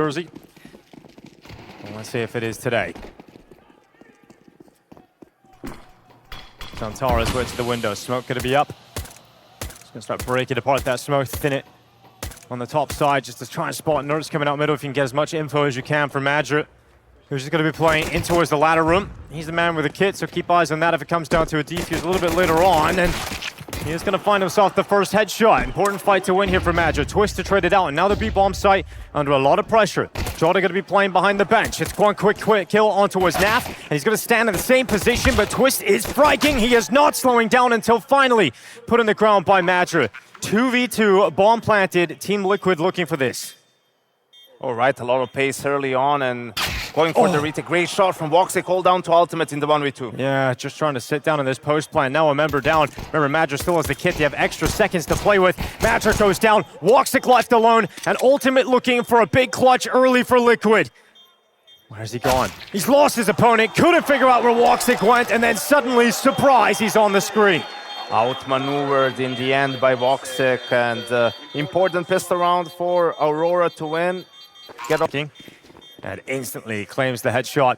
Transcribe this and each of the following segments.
Jersey. Well, let's see if it is today. Santara's way to the window. Smoke going to be up. Just going to start breaking apart that smoke, thin it on the top side just to try and spot Nerds coming out middle if you can get as much info as you can from Madrid, who's just going to be playing in towards the ladder room. He's the man with the kit, so keep eyes on that if it comes down to a defuse a little bit later on. And he is going to find himself the first headshot. Important fight to win here for Madrid. Twistzz to trade it out, and now the B-bomb site under a lot of pressure. Jota going to be playing behind the bench. It's one quick kill onto his NAF, and he's going to stand in the same position, but Twistzz is striking. He is not slowing down until finally put in the ground by Madrid. 2v2, bomb planted, Team Liquid looking for this. All right, a lot of pace early on and going for the retake. Great shot from Woxic, all down to ultimate in the 1v2. Yeah, just trying to sit down in this post plan. Now a member down. Remember, Madrid still has the kit. They have extra seconds to play with. Madrid goes down. Woxic left alone. And ultimate looking for a big clutch early for Liquid. Where's he gone? He's lost his opponent. Couldn't figure out where Woxic went. And then suddenly, surprise, he's on the screen. Outmaneuvered in the end by Woxic. And important pistol round for Aurora to win. Get up. And instantly claims the headshot.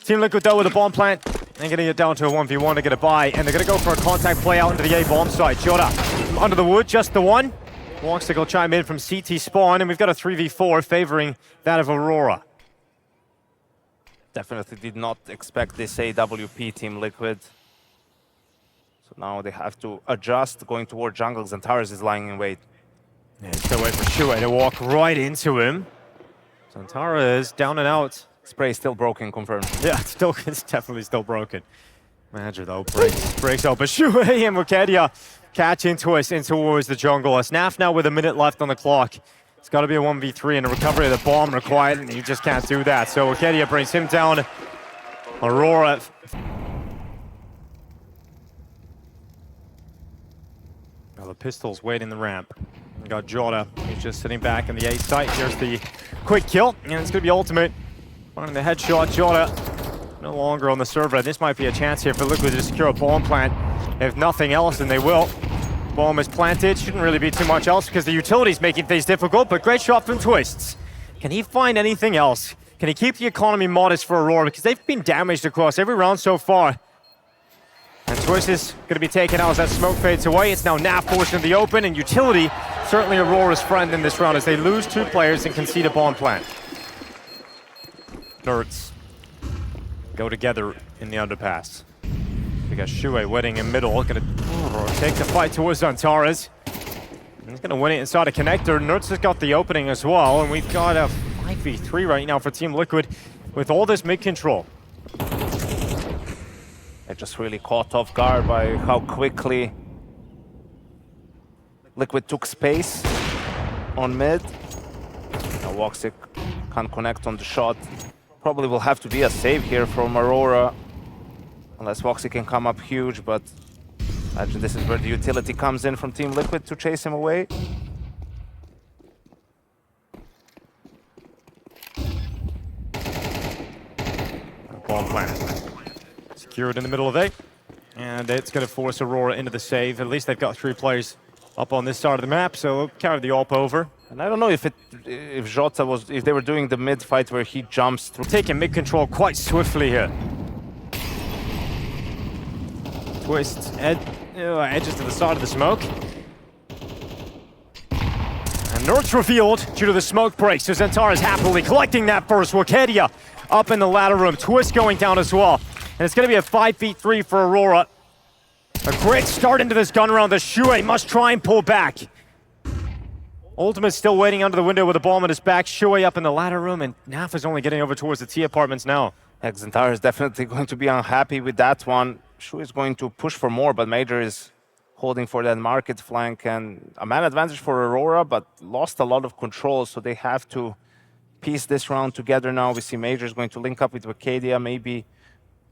Team Liquid though with a bomb plant. They're going to get down to a 1v1 to get a buy. And they're going to go for a contact play out into the A bomb site. Jota under the wood, just the one. Woxic will chime in from CT spawn. And we've got a 3v4 favoring that of Aurora. Definitely did not expect this AWP Team Liquid. So now they have to adjust going toward jungle. Xantares is lying in wait. Yeah, still wait for Shue to walk right into him. Xantares down and out. Spray still broken, confirmed. Yeah, it's definitely still broken. Madrid though breaks out, but Shue and Mukedia catch into us in towards the jungle. Snaf now with a minute left on the clock. It's got to be a 1v3 and a recovery of the bomb required, and you just can't do that. So Mukedia brings him down. Aurora. Well, the pistol's waiting the ramp. We got Jota, he's just sitting back in the A site. Here's the quick kill, and it's going to be ultimate. Finding the headshot, Jota no longer on the server. This might be a chance here for Liquid to secure a bomb plant. If nothing else, then they will. Bomb is planted. Shouldn't really be too much else because the utility's making things difficult, but great shot from Twistzz. Can he find anything else? Can he keep the economy modest for Aurora? Because they've been damaged across every round so far. And Twistzz is going to be taken out as that smoke fades away. It's now NAF forced in the open, and utility certainly Aurora's friend in this round as they lose 2 players and concede a bomb plant. Nerds go together in the underpass. We got Shue waiting in middle, going to take the fight towards Xantares. He's going to win it inside a connector. Nerds has got the opening as well, and we've got a 5v3 right now for Team Liquid with all this mid-control. They're just really caught off guard by how quickly Liquid took space on mid. Now Woxic can't connect on the shot. Probably will have to be a save here from Aurora. Unless Woxic can come up huge, but imagine this is where the utility comes in from Team Liquid to chase him away. Bomb planet. Secured in the middle of A. And it's going to force Aurora into the save. At least they've got 3 players up on this side of the map, so they'll carry the AWP over. And I don't know if Jota was, if they were doing the mid fight where he jumps through. Taking mid control quite swiftly here. Twistzz edges to the side of the smoke. And Nerds revealed due to the smoke break. So Xantares happily collecting that first. Wokedia up in the ladder room. Twistzz going down as well. And it's going to be a 5v3 for Aurora. A great start into this gun round. The Shue must try and pull back. Ultimate's still waiting under the window with a bomb on his back. Shue up in the ladder room, and NAF is only getting over towards the T apartments now. Xantares is definitely going to be unhappy with that one. Shue is going to push for more, but Major is holding for that market flank. And a man advantage for Aurora, but lost a lot of control, so they have to piece this round together now. We see Major is going to link up with Wokedia, maybe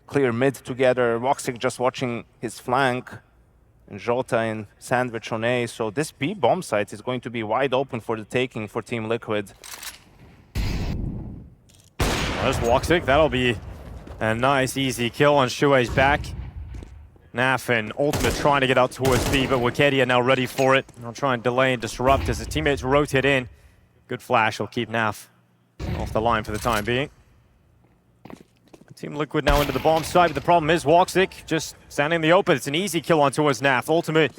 clear mid together. Woxic just watching his flank. And Jota in sandwich on A. So this B bomb site is going to be wide open for the taking for Team Liquid. There's Woxic. That'll be a nice, easy kill on Shue's back. NAF and Ultimate trying to get out towards B, but Wokedia now ready for it. I'll try and delay and disrupt as his teammates rotate in. Good flash will keep NAF off the line for the time being. Team Liquid now into the bomb site, but the problem is Woxic just standing in the open. It's an easy kill on towards NAF. Ultimate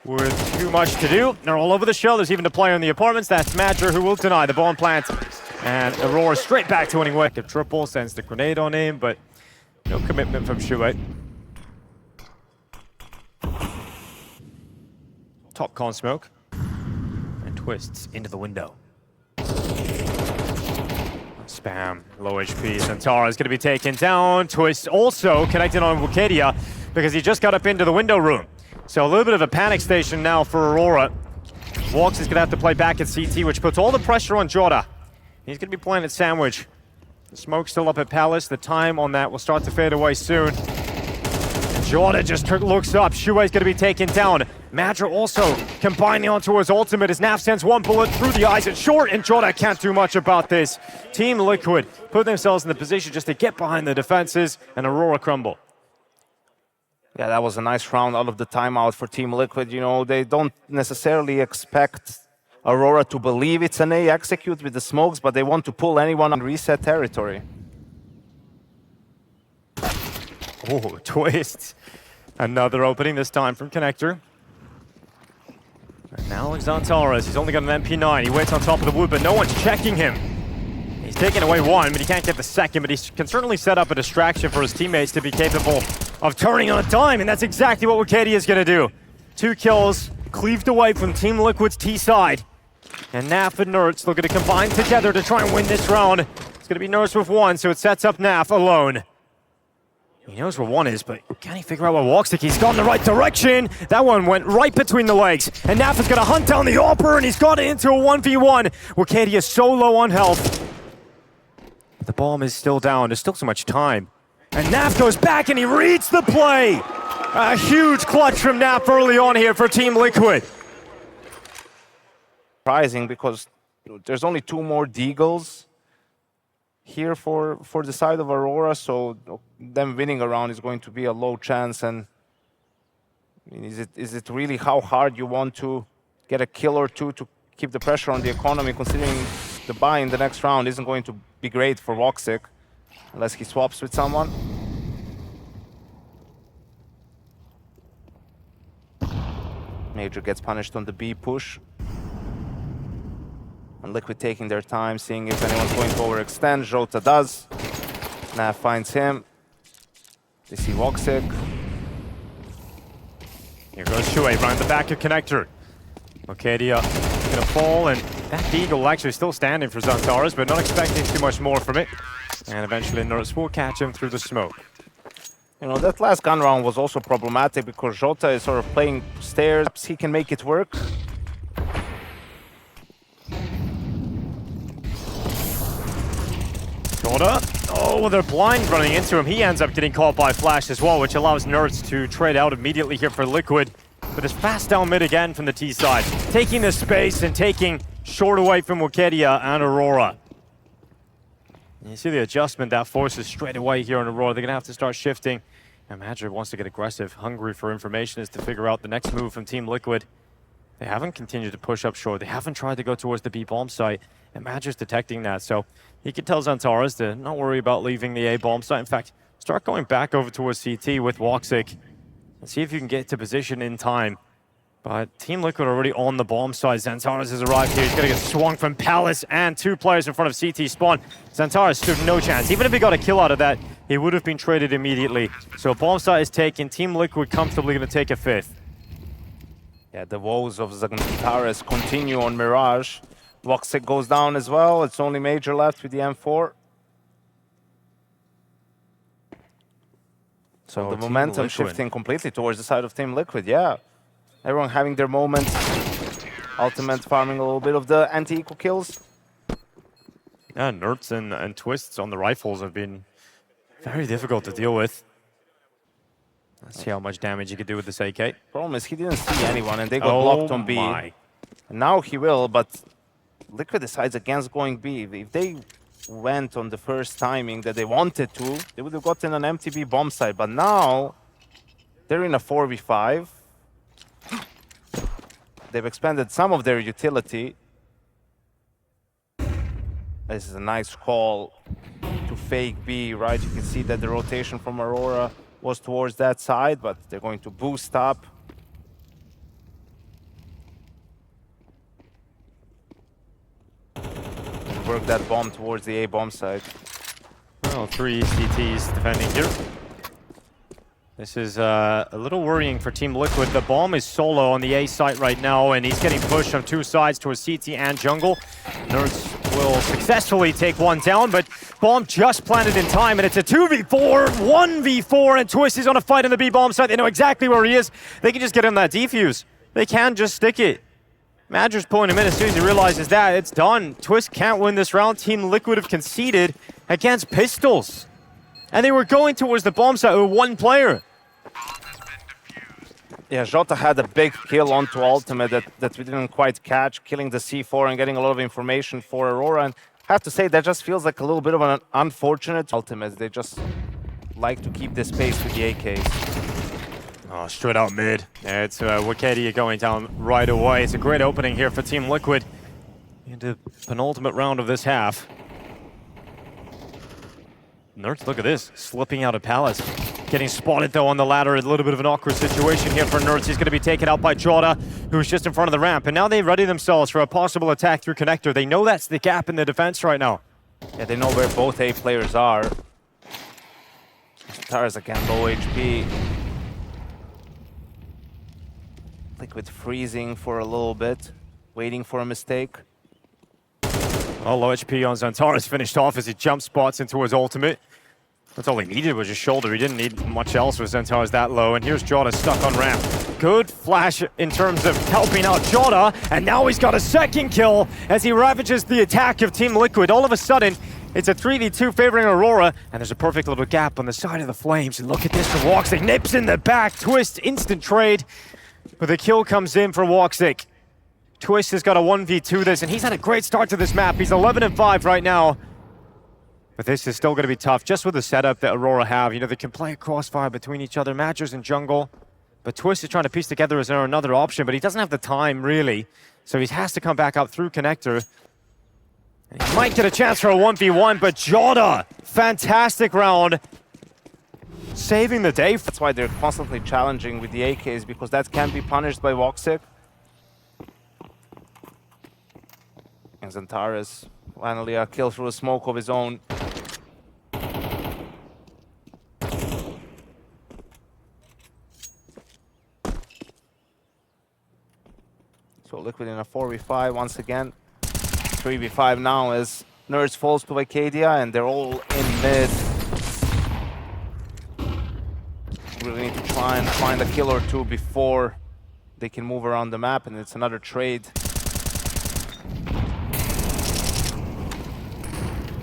with too much to do. They're all over the show. There's even a player in the apartments. That's Madger who will deny the bomb plant. And Aurora straight back to winning wick. A triple sends the grenade on him, but no commitment from Shuei. Top con smoke. And Twistzz into the window. Spam, low HP. Zantara is going to be taken down. Twistzz also connected on Wukadia because he just got up into the window room. So a little bit of a panic station now for Aurora. Walks is going to have to play back at CT, which puts all the pressure on Jota. He's going to be playing at Sandwich. The smoke's still up at Palace. The time on that will start to fade away soon. Jota just looks up. Shuei's going to be taken down. Madra also combining onto his ultimate as Naf sends one bullet through the eyes at short, and Jota can't do much about this. Team Liquid put themselves in the position just to get behind the defenses, and Aurora crumble. Yeah, that was a nice round out of the timeout for Team Liquid. You know, they don't necessarily expect Aurora to believe it's an A execute with the smokes, but they want to pull anyone on reset territory. Oh, Twistzz. Another opening, this time from Connector. And now Xantaras, he's only got an MP9. He waits on top of the wood, but no one's checking him. He's taking away one, but he can't get the second, but he can certainly set up a distraction for his teammates to be capable of turning on a dime, and that's exactly what Wukadia is going to do. 2 kills, cleaved away from Team Liquid's T side. And Naf and Nerds looking to combine together to try and win this round. It's going to be Nerds with 1, so it sets up Naf alone. He knows where 1 is, but can he figure out where Woxic? He's gone the right direction. That one went right between the legs. And Naf is going to hunt down the AWPer, and he's got it into a 1v1. Wukadia is so low on health. The bomb is still down. There's still so much time. And Naf goes back, and he reads the play. A huge clutch from Naf early on here for Team Liquid. Surprising because there's only 2 more Deagles here for the side of Aurora, so them winning a round is going to be a low chance. And I mean, is it really how hard you want to get a kill or 2 to keep the pressure on the economy, considering the buy in the next round isn't going to be great for Woxic unless he swaps with someone. Major gets punished on the B push. And Liquid taking their time, seeing if anyone's going to overextend. Jota does. Naf finds him. They see Woxic. Here goes Shuei, round the back of Connector. Wukadia gonna fall, and that Eagle actually still standing for Xantaras, but not expecting too much more from it. And eventually Norris will catch him through the smoke. You know, that last gun round was also problematic because Jota is sort of playing stairs. He can make it work. Jota. Oh, they're blind running into him. He ends up getting caught by Flash as well, which allows Nerds to trade out immediately here for Liquid. But it's fast down mid again from the T side, taking the space and taking short away from Wukadia and Aurora. And you see the adjustment that forces straight away here on Aurora. They're going to have to start shifting. And Madrid wants to get aggressive, hungry for information as to figure out the next move from Team Liquid. They haven't continued to push up short. They haven't tried to go towards the B bomb site. And Madrid's detecting that, so he can tell Xantaras to not worry about leaving the A bomb site. In fact, start going back over towards CT with Woxic and see if you can get to position in time. But Team Liquid already on the bomb side. Xantaras has arrived here. He's going to get swung from Palace and 2 players in front of CT spawn. Xantaras stood no chance. Even if he got a kill out of that, he would have been traded immediately. So bomb site is taken. Team Liquid comfortably going to take a 5th. Yeah, the woes of Xantaras continue on Mirage. Woxic goes down as well. It's only Major left with the M4. So the momentum shifting completely towards the side of Team Liquid, yeah. Everyone having their moments. Ultimate farming a little bit of the anti-eco kills. Yeah, Nerds and Twistzz on the rifles have been very difficult to deal with. Let's see how much damage he could do with this AK. Problem is he didn't see anyone and they got blocked on B. And now he will, but Liquid decides against going B. If they went on the first timing that they wanted to, they would have gotten an MTB bomb site. But now they're in a 4v5. They've expanded some of their utility. This is a nice call to fake B, right? You can see that the rotation from Aurora was towards that side, but they're going to boost up. Work that bomb towards the A bomb side. Well, 3 CTs defending here. This is a little worrying for Team Liquid. The bomb is solo on the A site right now, and he's getting pushed from 2 sides to a CT and jungle. Nerds will successfully take one down, but bomb just planted in time, and it's a 2v4, 1v4, and Twistzz is on a fight on the B bomb site. They know exactly where he is. They can just get him that defuse. They can just stick it. Madger's pulling him in as soon as he realizes that. It's done. Twistzz can't win this round. Team Liquid have conceded against Pistols. And they were going towards the bomb site with 1 player. Yeah, Jota had a big kill onto Ultimate that we didn't quite catch, killing the C4 and getting a lot of information for Aurora. And I have to say, that just feels like a little bit of an unfortunate Ultimate. They just like to keep this pace with the AKs. Oh, straight out mid. It's Wikidia going down right away. It's a great opening here for Team Liquid into penultimate round of this half. Nerds, look at this, slipping out of Palace. Getting spotted though on the ladder, a little bit of an awkward situation here for Nerds. He's going to be taken out by Jota, who's just in front of the ramp. And now they ready themselves for a possible attack through Connector. They know that's the gap in the defense right now. Yeah, they know where both A players are. Stars again, low HP. Liquid freezing for a little bit, waiting for a mistake. Oh, low HP on Xantares finished off as he jump spots into his ultimate. That's all he needed was his shoulder. He didn't need much else with Xantares that low. And here's Jota stuck on ramp. Good flash in terms of helping out Jota. And now he's got a second kill as he ravages the attack of Team Liquid. All of a sudden, it's a 3v2 favoring Aurora. And there's a perfect little gap on the side of the Flames. And look at this for Woxic. Nips in the back. Twistzz, instant trade. But the kill comes in for Woxic. Twistzz has got a 1v2 this, and he's had a great start to this map. He's 11-5 right now. But this is still going to be tough, just with the setup that Aurora have. You know, they can play a crossfire between each other, Madgers and jungle. But Twistzz is trying to piece together is there another option, but he doesn't have the time, really. So he has to come back up through Connector. And he might get a chance for a 1v1, but Jota, fantastic round. Saving the day. That's why they're constantly challenging with the AKs, because that can be punished by Woxic. And Xantares finally a kill through a smoke of his own. So Liquid in a 4v5 once again. 3v5 now as Nerds falls to Wikidia and they're all in mid. Really need to try and find a kill or two before they can move around the map, and it's another trade.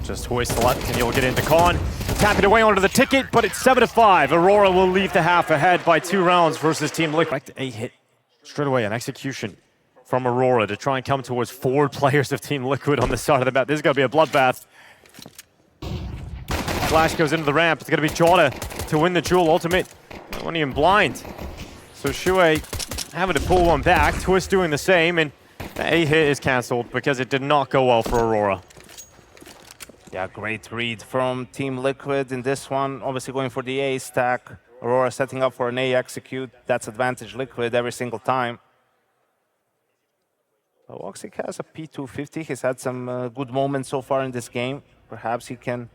Just hoist left and you'll get into Con. Tap it away onto the ticket, but it's 7-5. Aurora will leave the half ahead by 2 rounds versus Team Liquid. A hit straight away, an execution from Aurora to try and come towards 4 players of Team Liquid on the side of the map. This is going to be a bloodbath. Flash goes into the ramp. It's going to be Jota to win the duel ultimate. Not even blind. So Shue having to pull one back. Twistzz doing the same, and the A hit is cancelled because it did not go well for Aurora. Yeah, great read from Team Liquid in this one. Obviously going for the A stack. Aurora setting up for an A execute. That's advantage Liquid every single time. Woxic has a P250. He's had some good moments so far in this game. Perhaps he can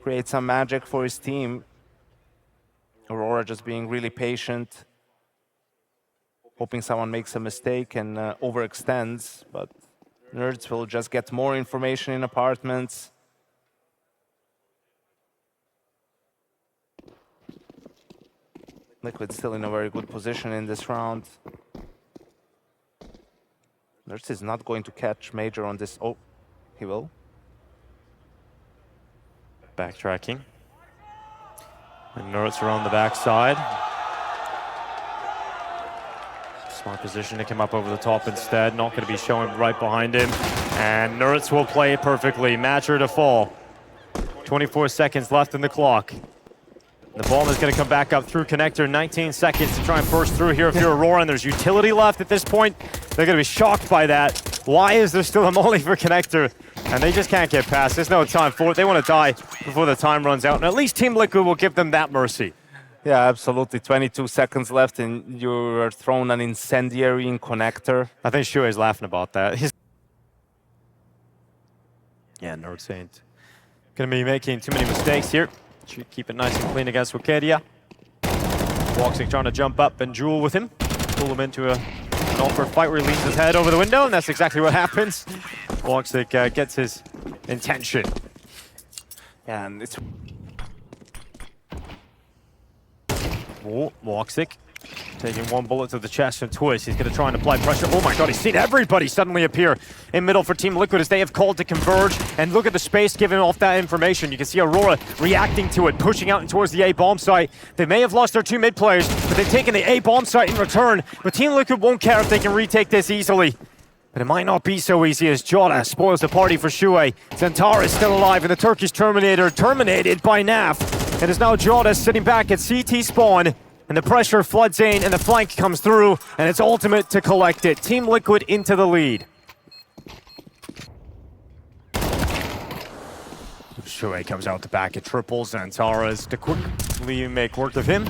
create some magic for his team. Aurora just being really patient. Hoping someone makes a mistake and overextends. But Nerds will just get more information in apartments. Liquid still in a very good position in this round. Nerds is not going to catch Major on this. Oh, he will. Backtracking. And Nerds are on the backside. Smart position to come up over the top instead. Not going to be showing right behind him. And Nerds will play it perfectly. Matcher to fall. 24 seconds left in the clock. The ball is going to come back up through Connector. 19 seconds to try and burst through here if you're Aurora, and there's utility left at this point. They're going to be shocked by that. Why is there still a molly for Connector? And they just can't get past. There's no time for it. They want to die before the time runs out. And at least Team Liquid will give them that mercy. Yeah, absolutely. 22 seconds left and you're thrown an incendiary in connector. I think Shuei's laughing about that. Yeah, Nerds ain't gonna be making too many mistakes here. Should keep it nice and clean against Wikedia. Woxic trying to jump up and duel with him. Pull him into an awkward fight where he leans his head over the window, and that's exactly what happens. Woxic gets his intention. Yeah, and it's... Oh, Woxic taking one bullet to the chest from Twistzz. He's going to try and apply pressure. Oh my god, he's seen everybody suddenly appear in middle for Team Liquid as they have called to converge. And look at the space given off that information. You can see Aurora reacting to it, pushing out towards the A bomb site. They may have lost their two mid players, but they've taken the A bomb site in return. But Team Liquid won't care if they can retake this easily. But it might not be so easy as Jota spoils the party for Shuei. Zantara is still alive, and the Turkish Terminator terminated by Naf. It is now Jota sitting back at CT spawn. And the pressure floods in, and the flank comes through, and it's ultimate to collect it. Team Liquid into the lead. Shuei comes out the back at triples, Zantara's to quickly make work of him.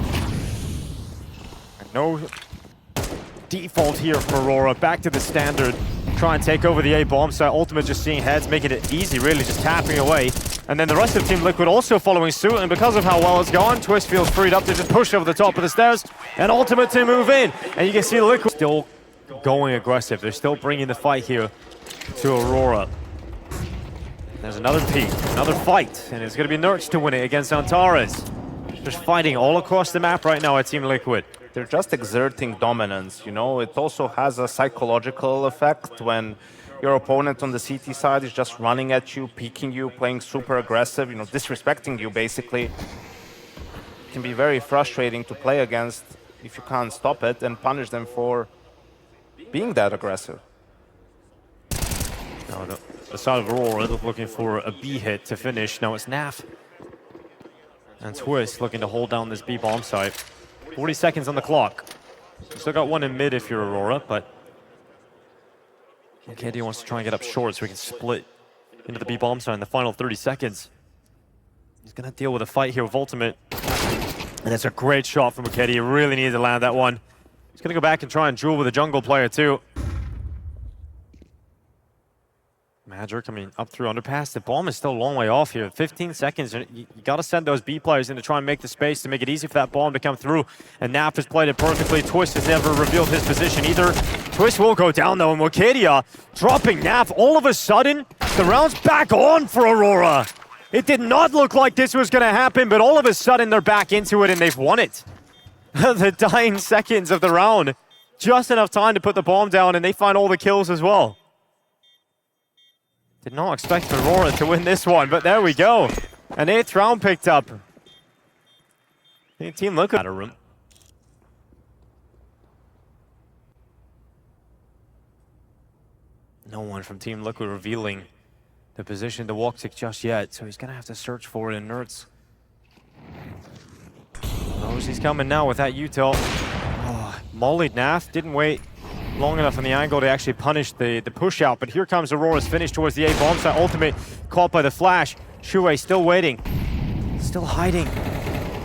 And no default here for Aurora. Back to the standard. Try and take over the A bomb site. Ultimate just seeing heads, making it easy, really, just tapping away. And then the rest of Team Liquid also following suit, and because of how well it's gone, Twistzz feels freed up to just push over the top of the stairs, and Ultimate to move in. And you can see Liquid still going aggressive. They're still bringing the fight here to Aurora. There's another peak, another fight, and it's going to be Nerds to win it against Antares. Just fighting all across the map right now at Team Liquid. They're just exerting dominance, you know? It also has a psychological effect when your opponent on the CT side is just running at you, peeking you, playing super aggressive, you know, disrespecting you, basically. It can be very frustrating to play against if you can't stop it and punish them for being that aggressive. Now the side of Aurora looking for a B hit to finish. Now it's Naf and Twistzz looking to hold down this B bomb site. 40 seconds on the clock. You still got one in mid if you're Aurora, but KD wants to try and get up short so we can split into the B bomb site in the final 30 seconds. He's gonna deal with a fight here with Ultimate. And it's a great shot from KD. He really needed to land that one. He's gonna go back and try and duel with a jungle player too. Magic coming up through underpass. The bomb is still a long way off here. 15 seconds. You got to send those B players in to try and make the space to make it easy for that bomb to come through. And Naf has played it perfectly. Twistzz has never revealed his position either. Twistzz will go down though, and Wikedia dropping Naf. All of a sudden, the round's back on for Aurora. It did not look like this was going to happen, but all of a sudden they're back into it and they've won it. The dying seconds of the round. Just enough time to put the bomb down, and they find all the kills as well. Did not expect Aurora to win this one, but there we go. An 8th round picked up. Team Liquid out of room. No one from Team Liquid revealing the position to Woxic just yet, so he's gonna have to search for it in Nerds. Knows he's coming now with that util. Oh, mollied Naf, didn't wait long enough on the angle to actually punish the push out, but here comes Aurora's finish towards the A bomb site. Ultimate caught by the flash. Shuei still waiting, still hiding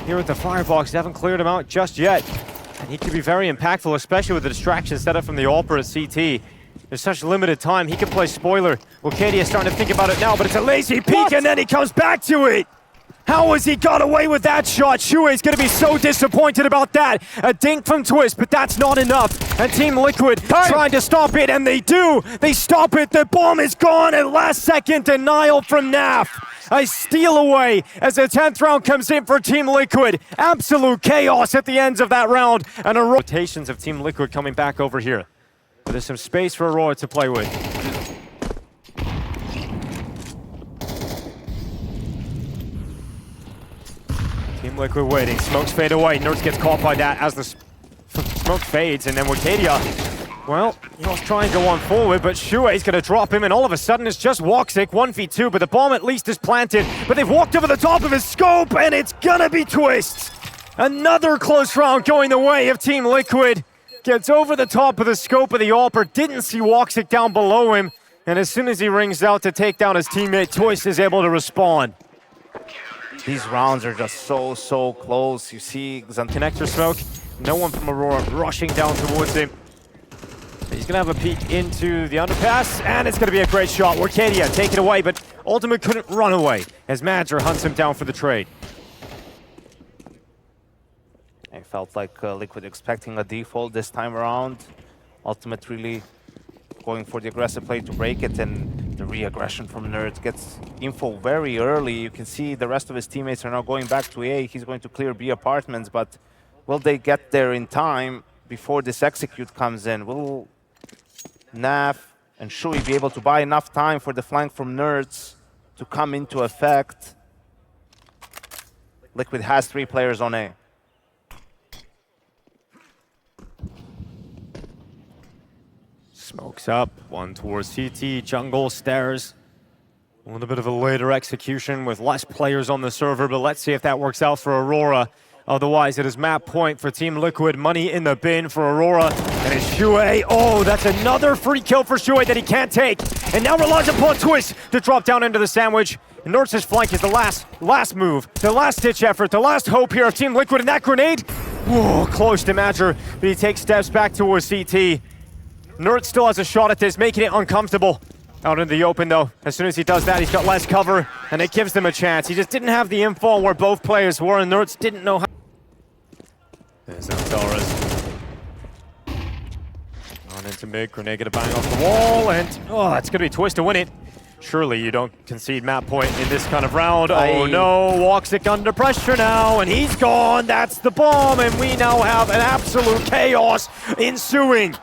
here with the firebox. They haven't cleared him out just yet, and he could be very impactful, especially with the distraction set up from the Opera CT. There's such limited time. He can play spoiler. Wikedia is starting to think about it now, but it's a lazy peek, and then he comes back to it. How has he got away with that shot? Shuei's going to be so disappointed about that. A dink from Twistzz, but that's not enough. And Team Liquid trying to stop it, and they do. They stop it. The bomb is gone at last second. Denial from Naf. A steal away as the 10th round comes in for Team Liquid. Absolute chaos at the ends of that round. And a rotations of Team Liquid coming back over here. But there's some space for Aurora to play with. Team Liquid waiting, smokes fade away, Nerds gets caught by that as the smoke fades, and then Wikedia, well, he'll try and go on forward, but Shuei's gonna drop him, and all of a sudden it's just Woxic, 1v2, but the bomb at least is planted, but they've walked over the top of his scope, and it's gonna be Twistzz. Another close round going the way of Team Liquid. Gets over the top of the scope of the AWPer, didn't see Woxic down below him, And as soon as he rings out to take down his teammate, Twistzz is able to respond. These rounds are just so close. You see Connector smoke, no one from Aurora rushing down towards him. He's gonna have a peek into the underpass, and it's gonna be a great shot. Warcadia take it away, but Ultimate couldn't run away as Madger hunts him down for the trade. I felt like Liquid expecting a default this time around. Ultimate really going for the aggressive play to break it, and the re-aggression from Nerd gets info very early. You can see the rest of his teammates are now going back to A. He's going to clear B apartments, but will they get there in time before this execute comes in? Will Naf and Shui be able to buy enough time for the flank from Nerds to come into effect? Liquid has 3 players on A. Smokes up, one towards CT, jungle, stairs. A little bit of a later execution with less players on the server, but let's see if that works out for Aurora. Otherwise, it is map point for Team Liquid. Money in the bin for Aurora. And it's Shui. Oh, that's another free kill for Shui that he can't take. And now relies upon Twistzz to drop down into the sandwich. And Nertz's flank is the last move, the last-ditch effort, the last hope here of Team Liquid. And that grenade, whoa, close to Madger, but he takes steps back towards CT. Nerd still has a shot at this, making it uncomfortable. Out in the open, though. As soon as he does that, he's got less cover, and it gives them a chance. He just didn't have the info on where both players were, and Nerds didn't know how. There's Altaras. On into mid, grenade gonna bang off the wall, and oh, it's gonna be Twistzz to win it. Surely you don't concede map point in this kind of round. Oh no, Woxic under pressure now, and he's gone. That's the bomb, and we now have an absolute chaos ensuing.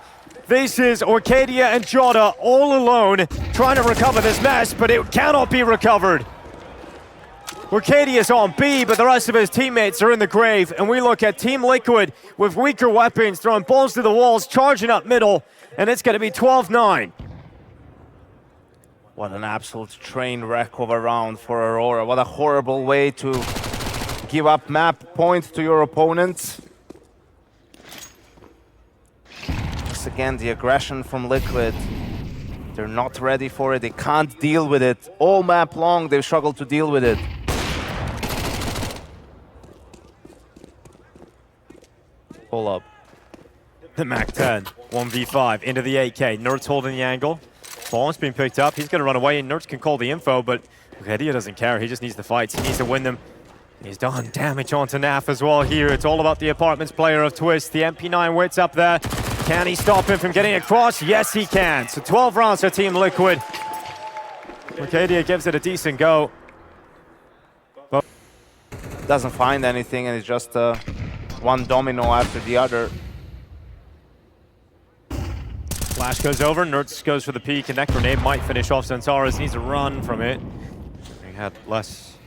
This is Orcadia and Jota all alone trying to recover this mess, but it cannot be recovered. Orcadia's on B, but the rest of his teammates are in the grave, and we look at Team Liquid with weaker weapons, throwing balls to the walls, charging up middle, and it's going to be 12-9. What an absolute train wreck of a round for Aurora. What a horrible way to give up map point to your opponents. Again, the aggression from Liquid. They're not ready for it. They can't deal with it. All map long, they've struggled to deal with it. Pull up. The Mac-10, 1v5 into the 8K. Nerds holding the angle. Ball's being picked up. He's going to run away, and Nerds can call the info, but Hedia doesn't care. He just needs the fights. He needs to win them. He's done damage onto Naf as well here. It's all about the apartments player of Twistzz. The MP9 wits up there. Can he stop him from getting across? Yes, he can. So 12 rounds for Team Liquid. Arcadia gives it a decent go. But doesn't find anything, and it's just one domino after the other. Flash goes over, Nerds goes for the peek, and that grenade might finish off Centaurus. Needs to run from it. He had less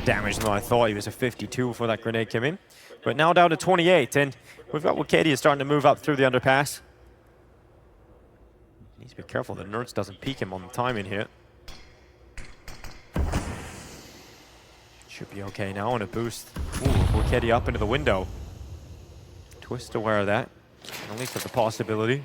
damage than I thought. He was a 52 before that grenade came in. But now down to 28, and we've got Warcadia starting to move up through the underpass. Needs to be careful that Nerds doesn't peek him on the timing here. Should be okay now on a boost. Ooh, Warcadia up into the window. Twistzz aware of that. At least have the possibility.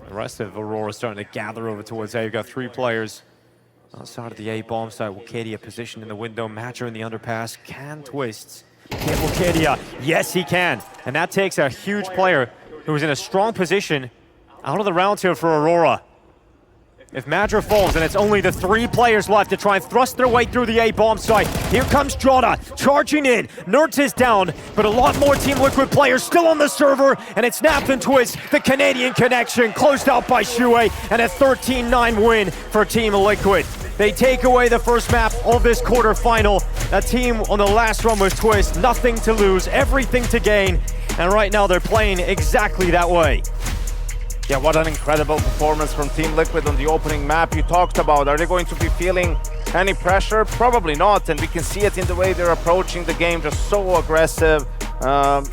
The rest of Aurora starting to gather over towards A. You've got 3 players outside of the A bomb site. Warcadia positioned in the window. Madger in the underpass. Can Twistzz get Warcadia? Yes, he can. And that takes a huge player who is in a strong position out of the round here for Aurora. If Madger falls, and it's only the 3 players left to try and thrust their way through the A bomb site. Here comes Jota, charging in. Nerds is down, but a lot more Team Liquid players still on the server, and it's Nap and Twistzz, the Canadian connection, closed out by Shui, and a 13-9 win for Team Liquid. They take away the first map of this quarterfinal. A team on the last run with Twistzz, nothing to lose, everything to gain, and right now they're playing exactly that way. Yeah, what an incredible performance from Team Liquid on the opening map you talked about. Are they going to be feeling any pressure? Probably not, and we can see it in the way they're approaching the game, just so aggressive,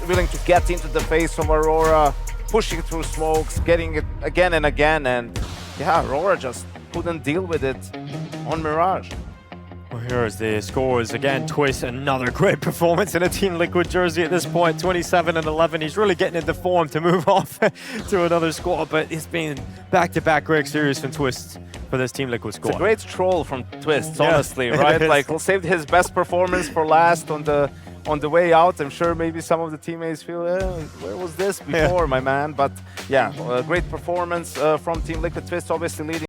willing to get into the face of Aurora, pushing through smokes, getting it again and again, and yeah, Aurora just couldn't deal with it on Mirage. Well, here is the scores again. Twistzz, another great performance in a Team Liquid jersey at this point, 27 and 11. He's really getting into form to move off to another squad, but it's been back-to-back great series from Twistzz for this Team Liquid squad. It's a great troll from Twistzz, Yeah, honestly, it right? is. Like, he'll save his best performance for last on the way out. I'm sure maybe some of the teammates feel, where was this before, my man? But yeah, great performance from Team Liquid. Twistzz obviously leading.